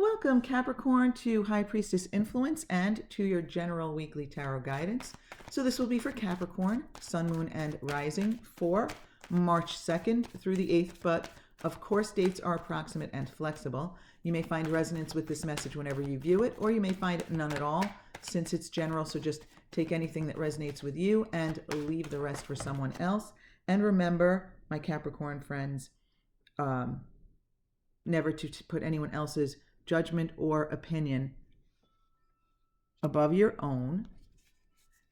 Welcome, Capricorn, to High Priestess Influence and to your general weekly tarot guidance. So this will be for Capricorn, Sun, Moon, and Rising for March 2nd through the 8th, but of course dates are approximate and flexible. You may find resonance with this message whenever you view it, or you may find none at all since it's general, so just take anything that resonates with you and leave the rest for someone else. And remember, my Capricorn friends, never to put anyone else's judgment or opinion above your own.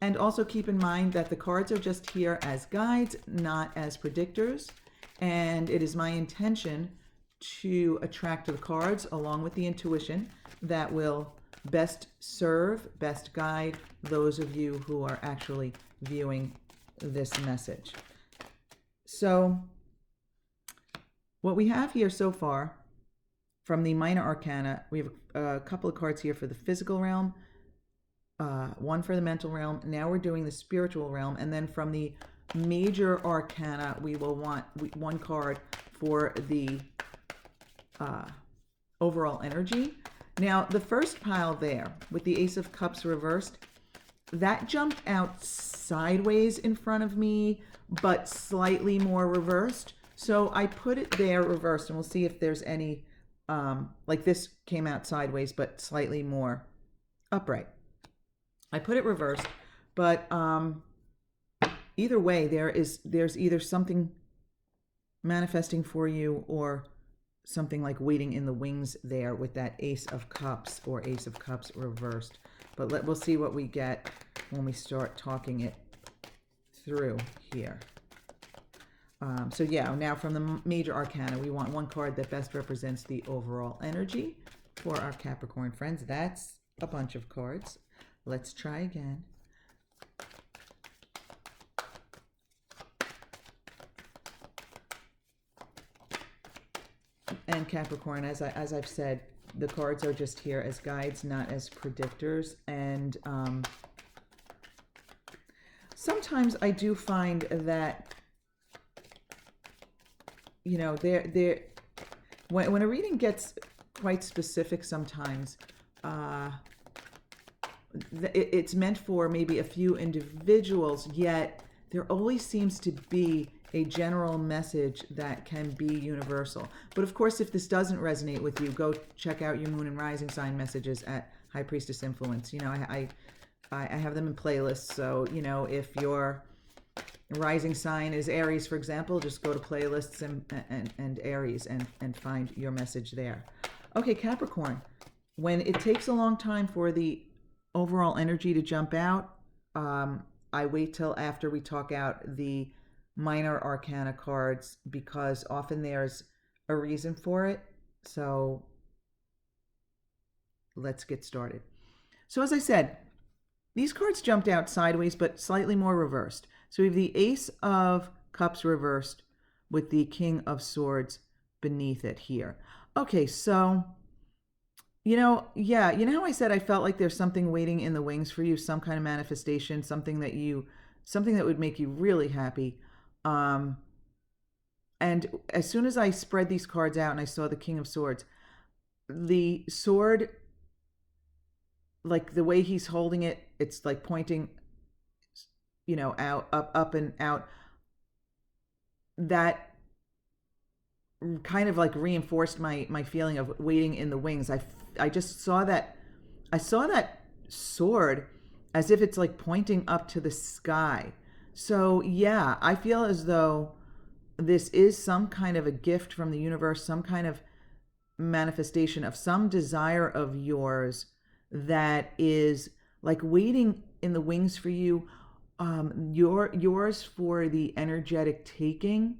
And also keep in mind that the cards are just here as guides, not as predictors. And it is my intention to attract the cards along with the intuition that will best serve, best guide those of you who are actually viewing this message. So what we have here so far from the minor arcana, we have a couple of cards here for the physical realm, one for the mental realm. Now we're doing the spiritual realm. And then from the major arcana, we will want one card for the overall energy. Now, the first pile there with the Ace of Cups reversed, that jumped out sideways in front of me, but slightly more reversed. So I put it there reversed, and we'll see if there's any like this came out sideways, but slightly more upright. I put it reversed, but either way, there's either something manifesting for you or something like waiting in the wings there with that Ace of Cups or Ace of Cups reversed. But we'll see what we get when we start talking it through here. So yeah, now from the major arcana, we want one card that best represents the overall energy for our Capricorn friends. That's a bunch of cards. Let's try again. And Capricorn, as I've said, the cards are just here as guides, not as predictors. And sometimes I do find that, you know, when a reading gets quite specific sometimes, it's meant for maybe a few individuals, yet there always seems to be a general message that can be universal. But of course, if this doesn't resonate with you, go check out your moon and rising sign messages at High Priestess Influence. You know, I have them in playlists. So, you know, if your rising sign is Aries, for example, just go to playlists and Aries and find your message there. Okay, Capricorn, when it takes a long time for the overall energy to jump out, I wait till after we talk out the minor arcana cards because often there's a reason for it. So let's get started. So as I said, these cards jumped out sideways, but slightly more reversed. So we have the Ace of Cups reversed with the King of Swords beneath it here. Okay, so, you know, yeah, you know how I said I felt like there's something waiting in the wings for you, some kind of manifestation, something that would make you really happy. And as soon as I spread these cards out and I saw the King of Swords, the sword, like the way he's holding it, it's like pointing, you know, out, up and out. That kind of like reinforced my feeling of waiting in the wings. I just saw that, I saw that sword as if it's like pointing up to the sky. So yeah, I feel as though this is some kind of a gift from the universe, some kind of manifestation of some desire of yours that is like waiting in the wings for you. Yours for the energetic taking.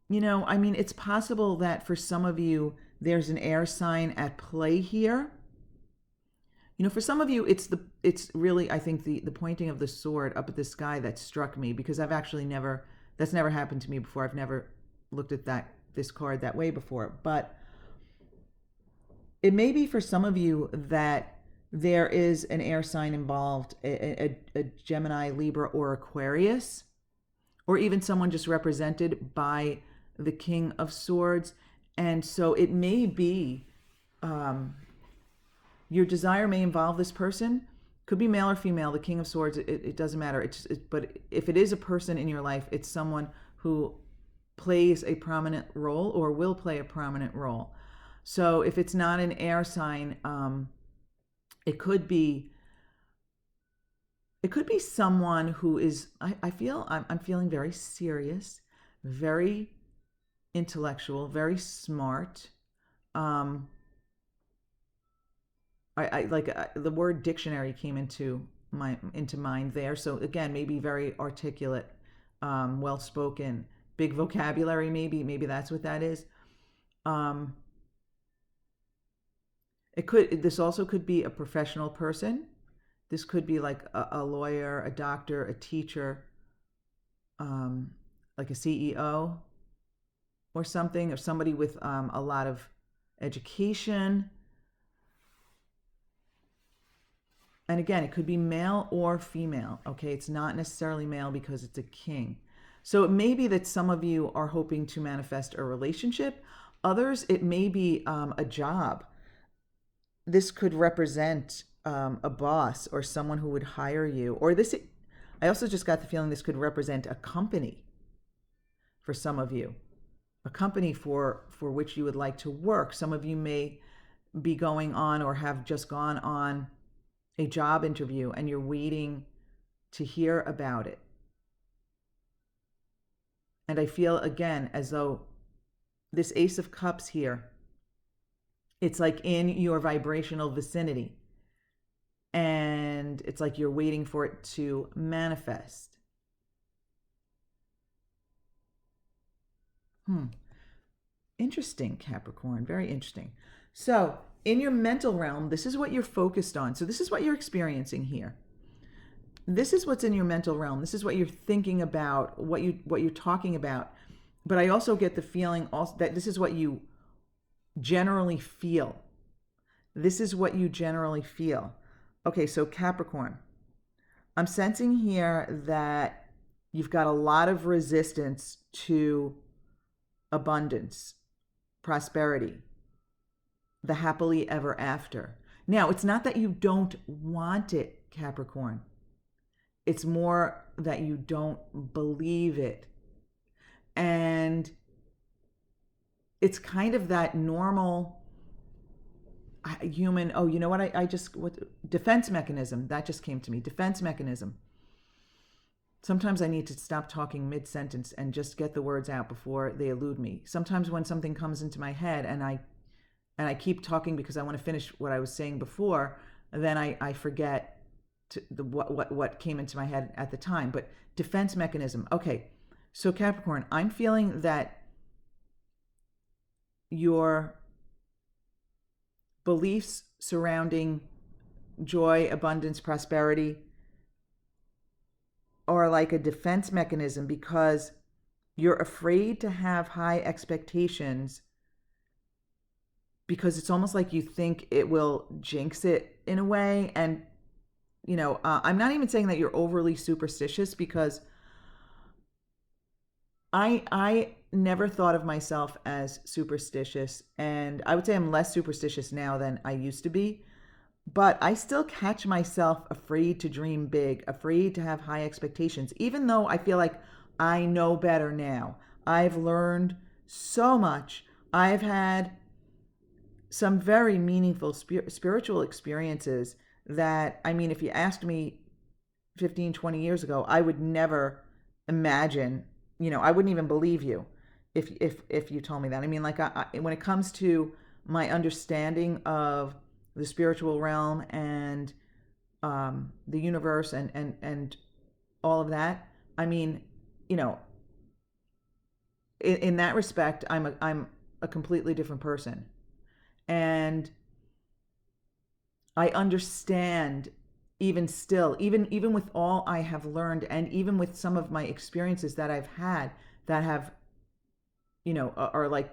You know, I mean, it's possible that for some of you, there's an air sign at play here. You know, for some of you, it's really, I think, the pointing of the sword up at the sky that struck me, because I've actually that's never happened to me before. I've never looked at this card that way before. But it may be for some of you that there is an air sign involved, a Gemini, Libra, or Aquarius, or even someone just represented by the King of Swords. And so it may be your desire may involve this person. Could be male or female. The King of Swords, it doesn't matter. But if it is a person in your life, it's someone who plays a prominent role or will play a prominent role. So if it's not an air sign, it could be someone who is, I'm feeling very serious, very intellectual, very smart. The word dictionary came into mind there. So again, maybe very articulate, well spoken, big vocabulary. Maybe that's what that is. This also could be a professional person. This could be like a lawyer, a doctor, a teacher, like a CEO or something, or somebody with a lot of education. And again, it could be male or female, okay? It's not necessarily male because it's a king. So it may be that some of you are hoping to manifest a relationship. Others, it may be a job. This could represent a boss or someone who would hire you. Or this, I also just got the feeling this could represent a company for some of you. A company for which you would like to work. Some of you may be going on or have just gone on a job interview and you're waiting to hear about it. And I feel again as though this Ace of Cups here, it's like in your vibrational vicinity. And it's like you're waiting for it to manifest. Interesting, Capricorn. Very interesting. So in your mental realm, this is what you're focused on. So this is what you're experiencing here. This is what's in your mental realm. This is what you're thinking about, what you're talking about. But I also get the feeling also that this is what you generally feel. This is what you generally feel. Okay, so Capricorn, I'm sensing here that you've got a lot of resistance to abundance, prosperity, the happily ever after. Now, it's not that you don't want it, Capricorn. It's more that you don't believe it. And it's kind of that normal human, oh, you know what, defense mechanism, that just came to me, defense mechanism. Sometimes I need to stop talking mid-sentence and just get the words out before they elude me. Sometimes when something comes into my head and I keep talking because I want to finish what I was saying before, then I forget what came into my head at the time. But defense mechanism. Okay, so Capricorn, I'm feeling that your beliefs surrounding joy, abundance, prosperity are like a defense mechanism because you're afraid to have high expectations because it's almost like you think it will jinx it in a way. And, you know, I'm not even saying that you're overly superstitious because I never thought of myself as superstitious. And I would say I'm less superstitious now than I used to be. But I still catch myself afraid to dream big, afraid to have high expectations, even though I feel like I know better now. I've learned so much. I've had some very meaningful spiritual experiences that, I mean, if you asked me 15, 20 years ago, I would never imagine, you know, I wouldn't even believe you if you told me that. I mean, like when it comes to my understanding of the spiritual realm and the universe and all of that, I mean, you know, in that respect, I'm a completely different person. And I understand even still, even with all I have learned and even with some of my experiences that I've had that have, you know, are like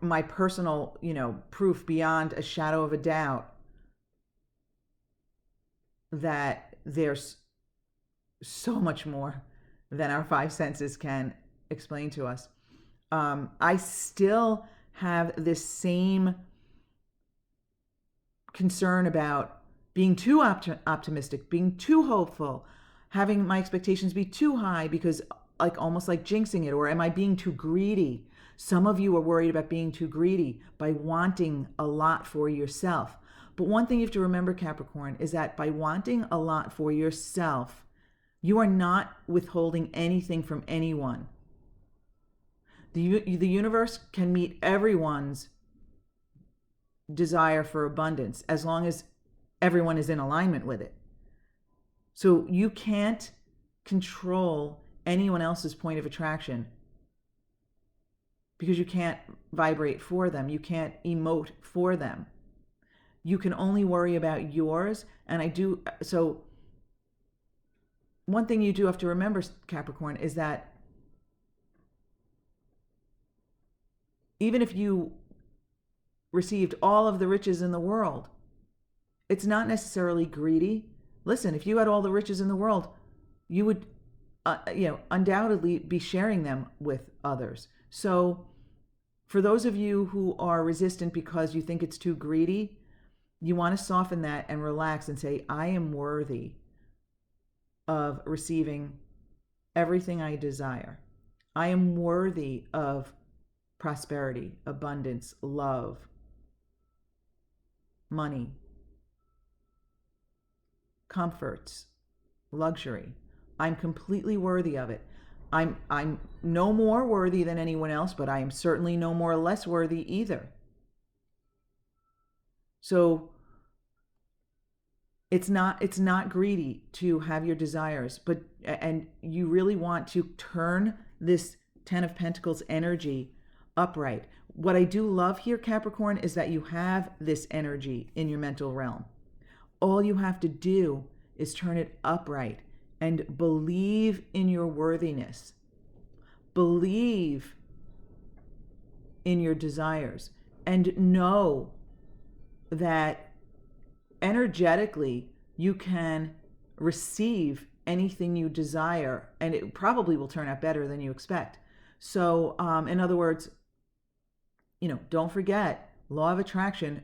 my personal, you know, proof beyond a shadow of a doubt that there's so much more than our five senses can explain to us. I still have this same concern about being too optimistic, being too hopeful, having my expectations be too high because like almost like jinxing it, or am I being too greedy? Some of you are worried about being too greedy by wanting a lot for yourself. But one thing you have to remember, Capricorn, is that by wanting a lot for yourself, you are not withholding anything from anyone. The universe can meet everyone's desire for abundance as long as everyone is in alignment with it. So you can't control anyone else's point of attraction because you can't vibrate for them. You can't emote for them. You can only worry about yours. And so one thing you do have to remember, Capricorn, is that even if you received all of the riches in the world, it's not necessarily greedy. Listen, if you had all the riches in the world, you would, undoubtedly be sharing them with others. So for those of you who are resistant because you think it's too greedy, you want to soften that and relax and say, I am worthy of receiving everything I desire. I am worthy of prosperity, abundance, love, money, comforts, luxury. I'm completely worthy of it. I'm no more worthy than anyone else, but I am certainly no more or less worthy either. So it's not greedy to have your desires, and you really want to turn this 10 of Pentacles energy upright. What I do love here, Capricorn, is that you have this energy in your mental realm. All you have to do is turn it upright and believe in your worthiness. Believe in your desires and know that energetically you can receive anything you desire, and it probably will turn out better than you expect. So in other words, don't forget, law of attraction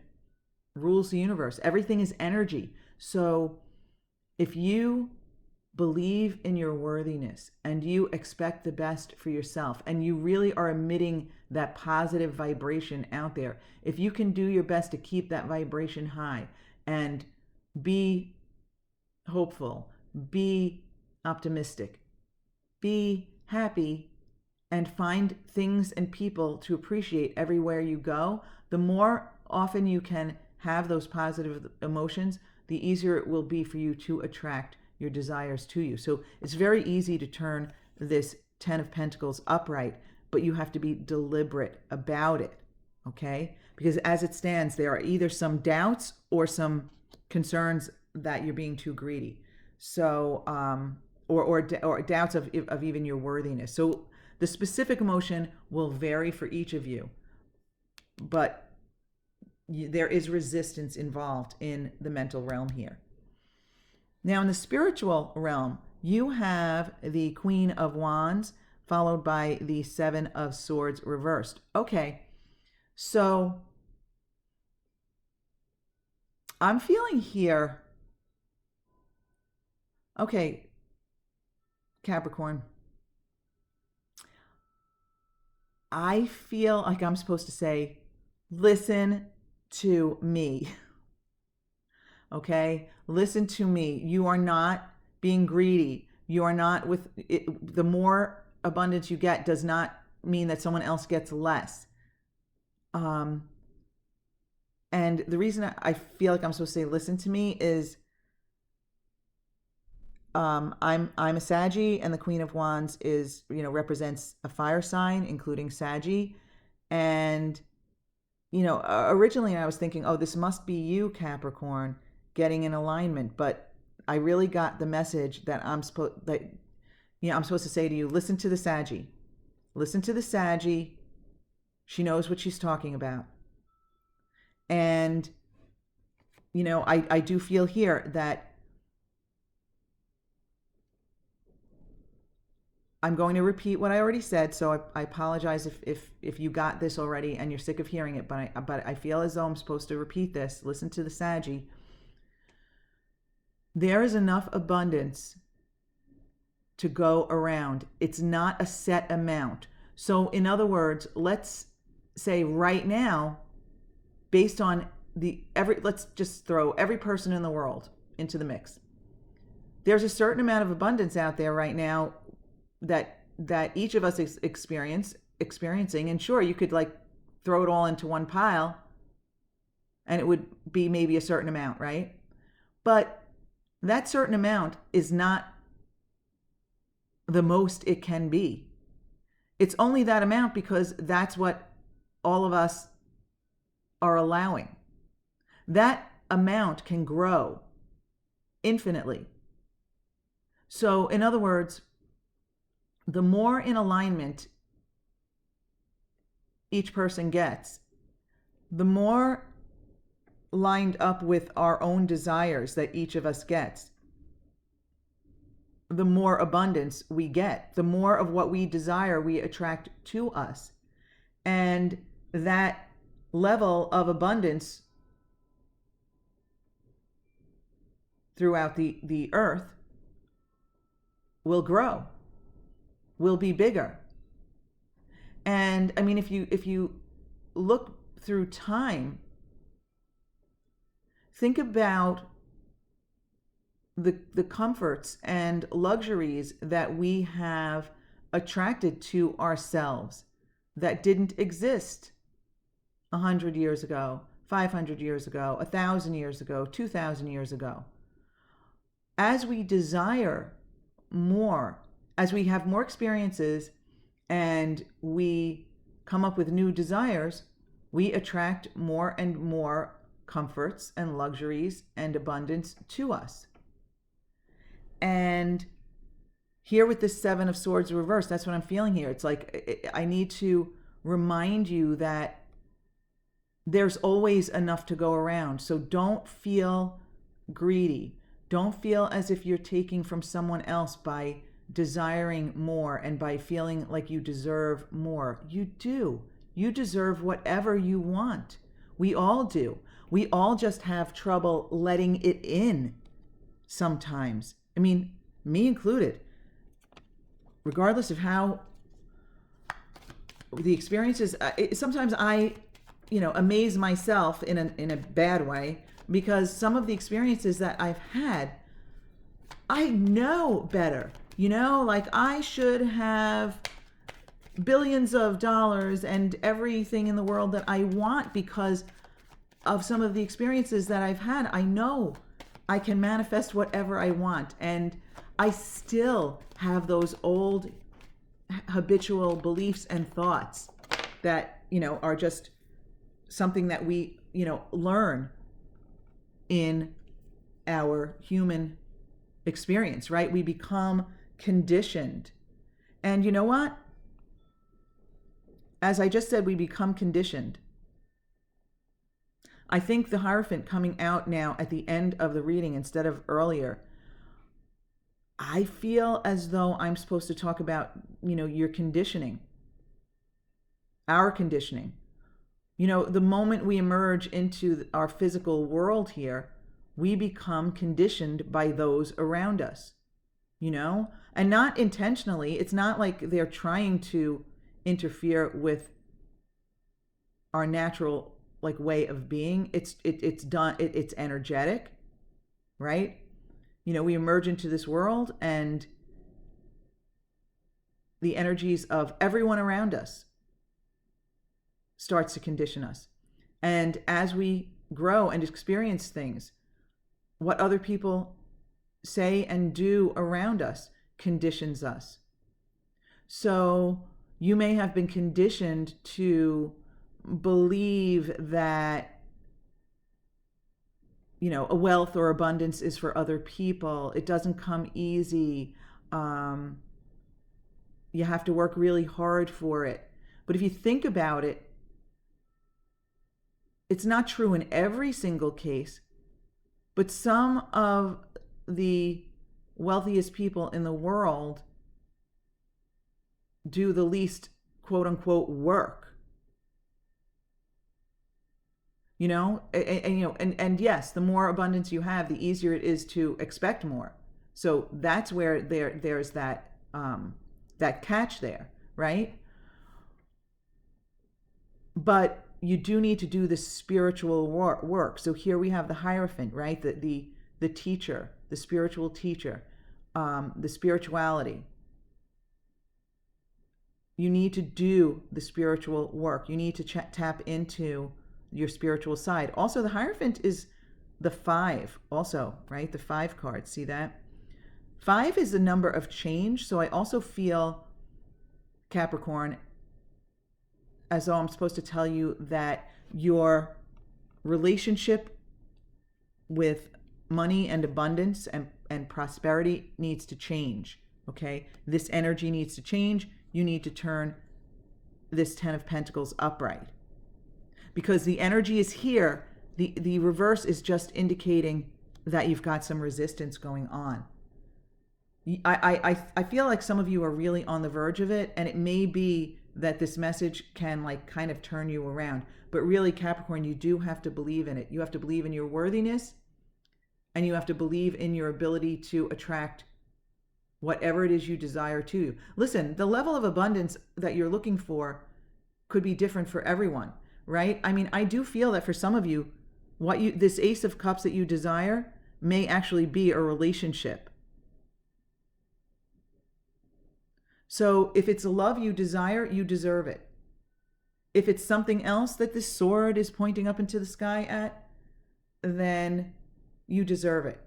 rules the universe. Everything is energy. So if you believe in your worthiness and you expect the best for yourself and you really are emitting that positive vibration out there, if you can do your best to keep that vibration high and be hopeful, be optimistic, be happy, and find things and people to appreciate everywhere you go, the more often you can have those positive emotions, the easier it will be for you to attract your desires to you. So it's very easy to turn this 10 of Pentacles upright, but you have to be deliberate about it, okay? Because as it stands, there are either some doubts or some concerns that you're being too greedy. So, or doubts of even your worthiness. So the specific emotion will vary for each of you, but there is resistance involved in the mental realm here. Now, in the spiritual realm, you have the Queen of Wands followed by the Seven of Swords reversed. Okay, so I'm feeling here, okay, Capricorn, I feel like I'm supposed to say, listen to me. Okay? Listen to me. You are not being greedy. You are not with it. The more abundance you get does not mean that someone else gets less. And the reason I feel like I'm supposed to say listen to me is I'm a Saggy, and the Queen of Wands is, represents a fire sign, including Saggy. And, originally I was thinking, oh, this must be you, Capricorn, getting in alignment. But I really got the message that I'm supposed to say to you, listen to the Saggy. Listen to the Saggy. She knows what she's talking about. And, I do feel here that I'm going to repeat what I already said, so I apologize if you got this already and you're sick of hearing it, but I feel as though I'm supposed to repeat this. Listen to the Saggy. There is enough abundance to go around. It's not a set amount. So in other words, let's say right now, based on let's just throw every person in the world into the mix. There's a certain amount of abundance out there right now that each of us is experiencing. And sure, you could like throw it all into one pile and it would be maybe a certain amount, right? But that certain amount is not the most it can be. It's only that amount because that's what all of us are allowing. That amount can grow infinitely. So, in other words, the more in alignment each person gets, the more lined up with our own desires that each of us gets, the more abundance we get. The more of what we desire we attract to us. And that level of abundance throughout the earth will grow, will be bigger. And I mean, if you look through time, think about the comforts and luxuries that we have attracted to ourselves that didn't exist 100 years ago, 500 years ago, 1,000 years ago, 2,000 years ago. As we desire more, as we have more experiences and we come up with new desires, we attract more and more comforts and luxuries and abundance to us. And here with this Seven of Swords reversed, that's what I'm feeling here. It's like I need to remind you that there's always enough to go around. So don't feel greedy. Don't feel as if you're taking from someone else by desiring more and by feeling like you deserve more. You do. You deserve whatever you want. We all do. We all just have trouble letting it in sometimes. I mean, me included. Regardless of how the experiences, sometimes I, amaze myself in a bad way, because some of the experiences that I've had, I know better. Like I should have billions of dollars and everything in the world that I want because of some of the experiences that I've had. I know I can manifest whatever I want. And I still have those old habitual beliefs and thoughts that, are just something that we, learn in our human experience, right? We become conditioned. And you know what? As I just said, we become conditioned. I think the Hierophant coming out now at the end of the reading instead of earlier, I feel as though I'm supposed to talk about, your conditioning, our conditioning. The moment we emerge into our physical world here, we become conditioned by those around us, and not intentionally. It's not like they're trying to interfere with our natural way of being. It's done. It's energetic, right? We emerge into this world and the energies of everyone around us starts to condition us. And as we grow and experience things, what other people say and do around us conditions us. So you may have been conditioned to believe that, a wealth or abundance is for other people. It doesn't come easy. You have to work really hard for it. But if you think about it, it's not true in every single case, but some of the wealthiest people in the world do the least quote unquote work. You know, and yes, the more abundance you have, the easier it is to expect more. So that's where there's that that catch there, right? But you do need to do the spiritual work. So here we have the Hierophant, right? The teacher, the spiritual teacher, the spirituality. You need to do the spiritual work. You need to tap into your spiritual side. Also, the Hierophant is the 5 also, right? The 5 card. See that? 5 is the number of change. So I also feel, Capricorn, as though I'm supposed to tell you that your relationship with money and abundance and prosperity needs to change. Okay? This energy needs to change. You need to turn this 10 of Pentacles upright. Because the energy is here. The reverse is just indicating that you've got some resistance going on. I feel like some of you are really on the verge of it, and it may be that this message can like kind of turn you around. But really, Capricorn, you do have to believe in it. You have to believe in your worthiness, and you have to believe in your ability to attract whatever it is you desire to you. Listen, the level of abundance that you're looking for could be different for everyone, right? I mean, I do feel that for some of you, this Ace of Cups that you desire may actually be a relationship. So if it's a love you desire, you deserve it. If it's something else that this sword is pointing up into the sky at, then you deserve it.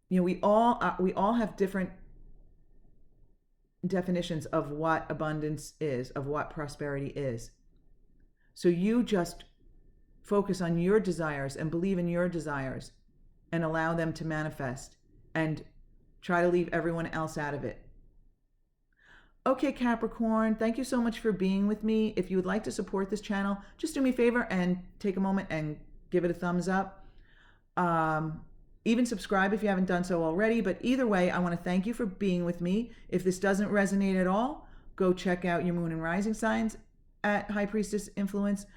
You know, we all have different definitions of what abundance is, of what prosperity is. So you just focus on your desires and believe in your desires and allow them to manifest and try to leave everyone else out of it. Okay, Capricorn, thank you so much for being with me. If you would like to support this channel, just do me a favor and take a moment and give it a thumbs up. Even subscribe if you haven't done so already. But either way, I want to thank you for being with me. If this doesn't resonate at all, go check out your moon and rising signs at High Priestess Influence.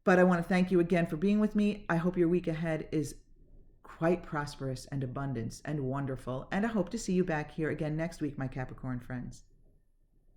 But I want to thank you again for being with me. I hope your week ahead is quite prosperous and abundance and wonderful. And I hope to see you back here again next week, my Capricorn friends.